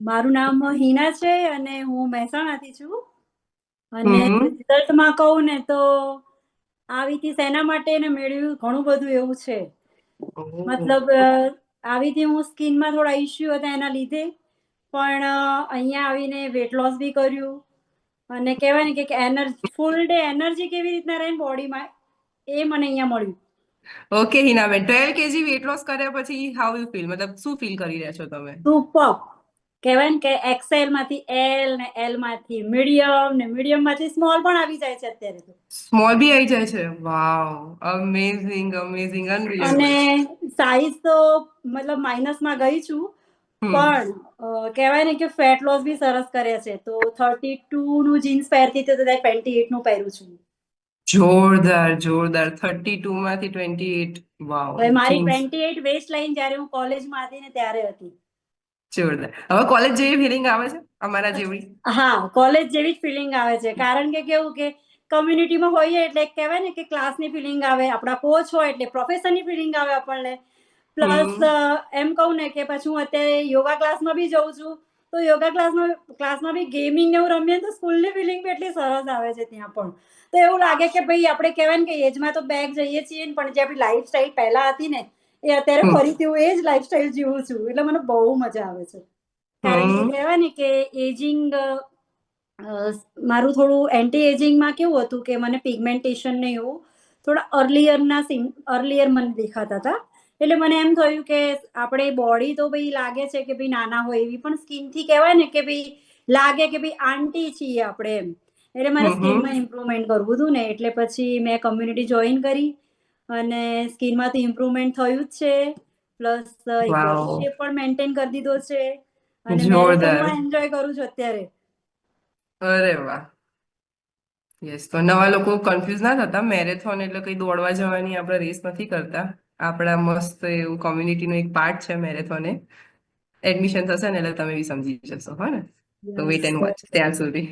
મારું નામ હિના છે અને હું મહેસાણાથી છું. અને હમ. રિઝલ્ટમાં કહું ને તો આવી હતી શેના માટે ને મેળવ્યું ઘણું બધું એવું છે. ઓહ. મતલબ આવી હતી હું સ્કિનમાં થોડા ઇશ્યુ હતા એના લીધે, પણ અહીંયા આવીને વેટ લોસ બી કર્યું અને કહેવાય ને કે એનર્જી ફૂલ ડે એનર્જી કેવી રીતના રહે બોડીમાં એ મને અહીંયા મળ્યું. ઓકે હિનાબેન, 12 kg વેટ લોસ કર્યા પછી હાઉ યુ ફીલ, મતલબ શું ફીલ કરી રહ્યા છો તમે? સુપર. કહેવાય ને કે એક્સેલ માંથી એલ ને એલ માંથી મીડિયમ ને મીડિયમ માંથી સ્મોલ પણ આવી જાય છે અત્યારે તો. સ્મોલ બી આવી જાય છે? વાવ, અમેઝિંગ અમેઝિંગ, અને અનબિલિવેબલ. સાઈઝ તો મતલબ માઇનસમાં ગઈ છું, હમ. પણ કહેવાય ને કે ફેટ લોસ બી સરસ કરે છે. તો 32 નું જીન્સ પહેરતી હતી તો 28 નું પહેરું છું. જોરદાર જોરદાર, 32 માંથી 28. વાવ. હવે મારી જીન્સ. 28 વેસ્ટ લાઈન જયારે હું કોલેજમાં હતી ને ત્યારે હતી. જોરદાર. હવે કોલેજ જેવી ફિલિંગ આવે છે અમારા જેવી? હા, કોલેજ જેવી જ ફિલિંગ આવે છે. કારણ કે કેવું કે કમ્યુનિટીમાં હોઈએ એટલે કહેવાય ને કે ક્લાસની ફિલિંગ આવે, આપણા કોચ હોય એટલે પ્રોફેસરની ફિલિંગ આવે આપણને. પ્લસ હમ. એમ કહું ને કે પછી હું અત્યારે યોગા ક્લાસમાં બી જઉં છું, તો યોગા ક્લાસમાં બી ગેમિંગ ને એવું રમીએ તો સ્કૂલની ફિલિંગ બી એટલી સરસ આવે છે ત્યાં પણ. તો એવું લાગે કે ભાઈ આપણે કહેવાય ને કે એજમાં તો બેક જઈએ છીએ ને, પણ જે આપણી લાઈફ સ્ટાઈલ પહેલા હતી ને એ અત્યારે હમ. ફરીથી હું એ જ લાઈફ સ્ટાઈલ જીવું છું. એટલે મને બહુ મજા આવે છે. કારણ કે હમ. કહેવાય ને કે એજિંગ મારું થોડું એન્ટી એજિંગમાં કેવું હતું કે મને પિગમેન્ટેશન ને એવું થોડા અર્લિયર મને દેખાતા હતા. એટલે મને એમ થયું કે આપણે બોડી તો ભાઈ લાગે છે કે ભાઈ નાના હોય એવી, પણ સ્કિનથી કહેવાય ને કે ભાઈ લાગે કે ભાઈ આંટી છીએ આપણે એમ. એટલે મારે હમ. સ્કિનમાં ઇમ્પ્રુવમેન્ટ કરવું હતું ને, એટલે પછી મેં કમ્યુનિટી જોઈન કરી અને સ્કિનમાંથી ઇમ્પ્રુવમેન્ટ થયું જ છે. પ્લસ એક બોડી વાવ. શેપ પણ મેન્ટેન કરી દીધો છે અને જોરદાર. મેરેથોનમાં એન્જોય કરું છું અત્યારે. અરે વાહ. યસ, તો નવા લોકો કન્ફ્યુઝ ના થતા, મેરેથોન એટલે કઈ દોડવા જવાની આપણે રેસ નથી કરતા. આપણા મસ્ત એવું કોમ્યુનિટીનો એક પાર્ટ છે મેરેથોન. એડમિશન થશે ને એટલે તમે બી સમજી જશો, હા ને? તો યસ. વેટ એન્ડ વોચ ત્યાં સુધી.